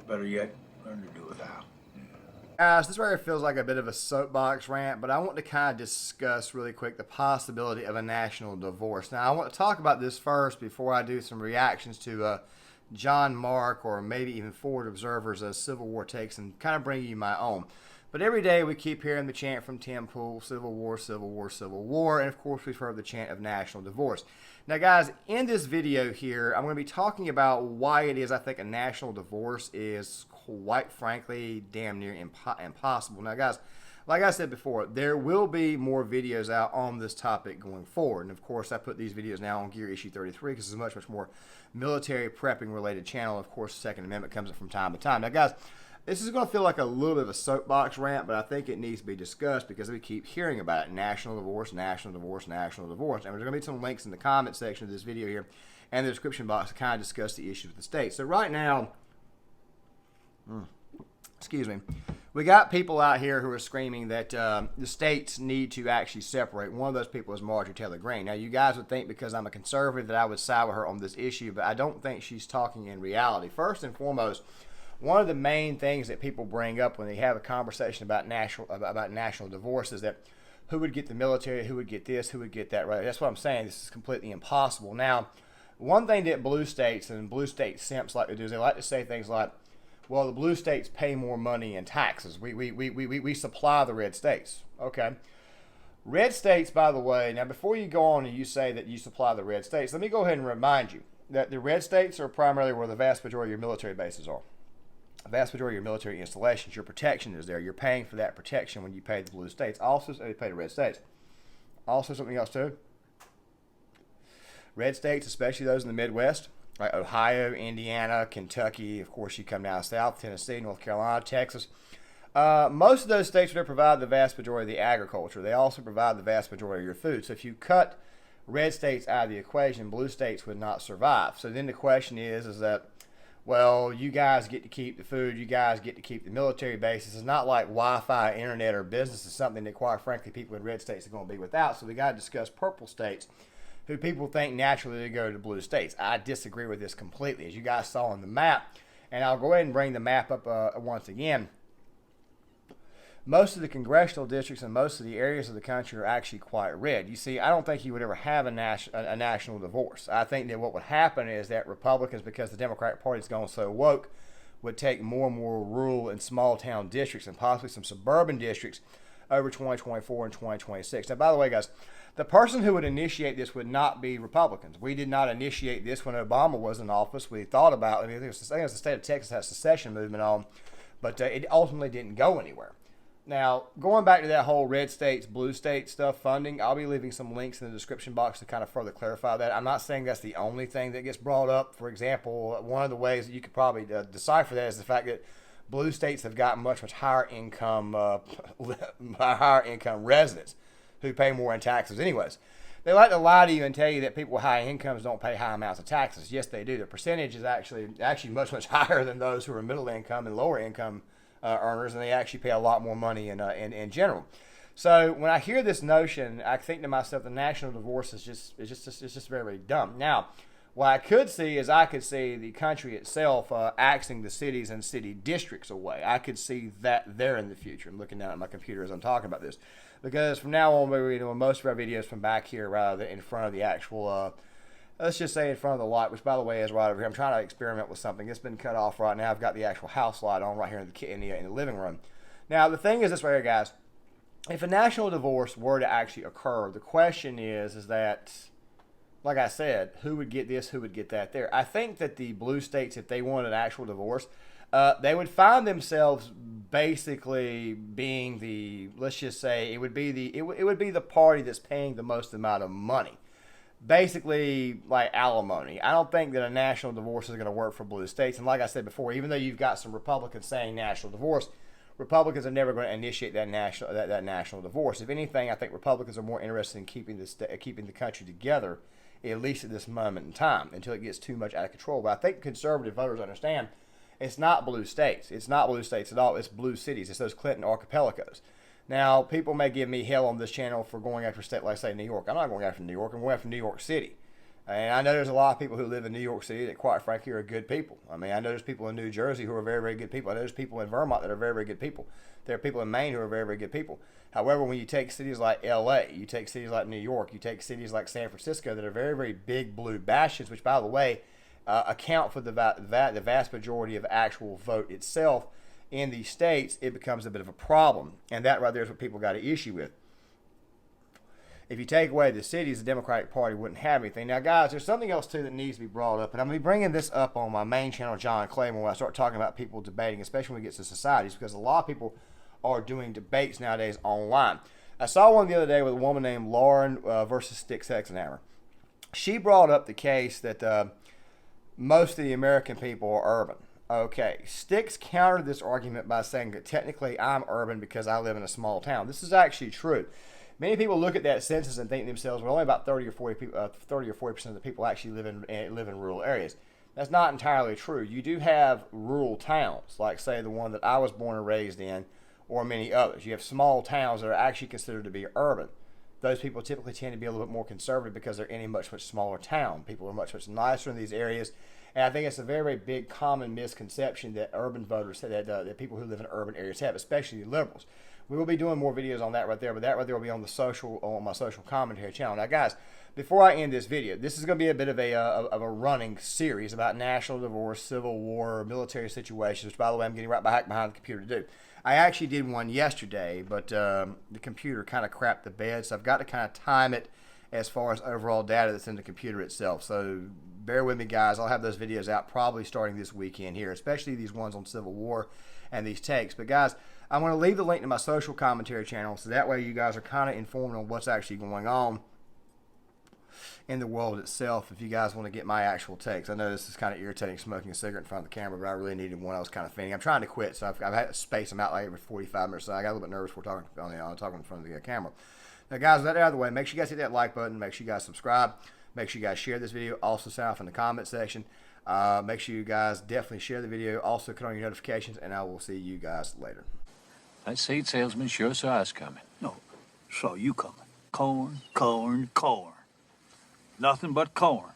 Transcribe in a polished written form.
better yet, learn to do without. Guys, this right feels like a bit of a soapbox rant, but I want to kind of discuss really quick the possibility of a national divorce. Now, I want to talk about this first before I do some reactions to John Mark or maybe even Forward Observer's Civil War takes and kind of bring you my own. But every day we keep hearing the chant from Tim Pool, Civil War, Civil War, Civil War, and of course we've heard the chant of national divorce. Now guys, in this video here, I'm going to be talking about why it is I think a national divorce is quite frankly damn near impossible. Now guys, like I said before, there will be more videos out on this topic going forward. And of course, I put these videos now on Gear Issue 33 because it's a much more military prepping related channel. Of course, the Second Amendment comes up from time to time. Now guys, this is going to feel like a little bit of a soapbox rant, but I think it needs to be discussed because we keep hearing about it. National divorce, national divorce, national divorce. And there's going to be some links in the comment section of this video here and the description box to kind of discuss the issues with the state. So right now, excuse me, we got people out here who are screaming that the states need to actually separate. One of those people is Marjorie Taylor Greene. Now, you guys would think because I'm a conservative that I would side with her on this issue, but I don't think she's talking in reality. First and foremost, one of the main things that people bring up when they have a conversation about national divorce is that who would get the military, who would get this, who would get that, right? That's what I'm saying. This is completely impossible. Now, one thing that blue states and blue state simps like to do is they like to say things like, well, the blue states pay more money in taxes. We supply the red states. Okay. Red states, by the way, now before you go on and you say that you supply the red states, let me go ahead and remind you that the red states are primarily where the vast majority of your military bases are. The vast majority of your military installations, your protection is there. You're paying for that protection when you pay the blue states. Also, you pay the red states. Also, something else too. Red states, especially those in the Midwest, right? Ohio, Indiana, Kentucky, of course, you come down south, Tennessee, North Carolina, Texas. Most of those states would provide the vast majority of the agriculture. They also provide the vast majority of your food. So if you cut red states out of the equation, blue states would not survive. So then the question is that, well, you guys get to keep the food, you guys get to keep the military bases. It's not like Wi-Fi, internet, or business is something that, quite frankly, people in red states are going to be without. So we got to discuss purple states, who people think naturally they go to blue states. I disagree with this completely. As you guys saw on the map, and I'll go ahead and bring the map up once again, most of the congressional districts and most of the areas of the country are actually quite red. You see, I don't think you would ever have a national divorce. I think that what would happen is that Republicans, because the Democratic Party's gone so woke, would take more and more rural and small town districts and possibly some suburban districts over 2024 and 2026. Now, by the way, guys, the person who would initiate this would not be Republicans. We did not initiate this when Obama was in office. We thought about it. I think it was the state of Texas has a secession movement on, but it ultimately didn't go anywhere. Now, going back to that whole red states, blue states stuff, funding, I'll be leaving some links in the description box to kind of further clarify that. I'm not saying that's the only thing that gets brought up. For example, one of the ways that you could probably decipher that is the fact that blue states have got much higher income residents who pay more in taxes anyways. They like to lie to you and tell you that people with high incomes don't pay high amounts of taxes. Yes, they do. The percentage is actually much higher than those who are middle income and lower income earners, and they actually pay a lot more money in general. So when I hear this notion, I think to myself, the national divorce is just very, very dumb. Now, what I could see is I could see the country itself axing the cities and city districts away. I could see that there in the future. I'm looking down at my computer as I'm talking about this, because from now on we're doing most of our videos from back here rather than in front of the actual. Let's just say in front of the light, which by the way is right over here. I'm trying to experiment with something. It's been cut off right now. I've got the actual house light on right here in the living room. Now the thing is this right here, guys. If a national divorce were to actually occur, the question is that, like I said, who would get this, who would get that there? I think that the blue states, if they wanted an actual divorce, they would find themselves basically being the, let's just say, it would be the party that's paying the most amount of money. Basically like alimony. I don't think that a national divorce is going to work for blue states. And like I said before, even though you've got some Republicans saying national divorce, Republicans are never going to initiate that national divorce. If anything, I think Republicans are more interested in keeping the country together, at least at this moment in time, until it gets too much out of control. But I think conservative voters understand it's not blue states. It's not blue states at all. It's blue cities. It's those Clinton archipelagos. Now, people may give me hell on this channel for going after a state like, say, New York. I'm not going after New York. I'm going after New York City. And I know there's a lot of people who live in New York City that, quite frankly, are good people. I mean, I know there's people in New Jersey who are very, very good people. I know there's people in Vermont that are very, very good people. There are people in Maine who are very, very good people. However, when you take cities like L.A., you take cities like New York, you take cities like San Francisco that are very, very big blue bastions, which, by the way, account for the vast majority of actual vote itself in these states, it becomes a bit of a problem. And that right there is what people got an issue with. If you take away the cities, the Democratic Party wouldn't have anything. Now, guys, there's something else, too, that needs to be brought up. And I'm going to be bringing this up on my main channel, John Claymore, when I start talking about people debating, especially when we get to societies, because a lot of people are doing debates nowadays online. I saw one the other day with a woman named Lauren versus Stix Hexenhammer. She brought up the case that most of the American people are urban. Okay, Stix countered this argument by saying that technically I'm urban because I live in a small town. This is actually true. Many people look at that census and think to themselves, well, only about 30 or 40% of the people actually live in rural areas. That's not entirely true. You do have rural towns, like, say, the one that I was born and raised in, or many others. You have small towns that are actually considered to be urban. Those people typically tend to be a little bit more conservative because they're in a much, much smaller town. People are much, much nicer in these areas. And I think it's a very, very big common misconception that urban voters, that people who live in urban areas have, especially liberals. We will be doing more videos on that right there, but that right there will be on my social commentary channel. Now, guys, before I end this video, this is going to be a bit of a running series about national divorce, civil war, military situations, which, by the way, I'm getting right back behind the computer to do. I actually did one yesterday, but the computer kind of crapped the bed, so I've got to kind of time it as far as overall data that's in the computer itself. So bear with me, guys. I'll have those videos out probably starting this weekend here, especially these ones on Civil War and these takes. But, guys, I'm going to leave the link to my social commentary channel, so that way you guys are kind of informed on what's actually going on in the world itself if you guys want to get my actual takes. I know this is kind of irritating smoking a cigarette in front of the camera, but I really needed one. I was kind of fainting. I'm trying to quit, so I've had to space them out like every 45 minutes, so I got a little bit nervous before talking in front of the camera. Now, guys, with that out of the way, make sure you guys hit that like button. Make sure you guys subscribe. Make sure you guys share this video. Also, sign off in the comment section. Make sure you guys definitely share the video. Also, turn on your notifications, and I will see you guys later. That seed salesman sure saw us coming. No, saw you coming. Corn, corn, corn. Nothing but corn.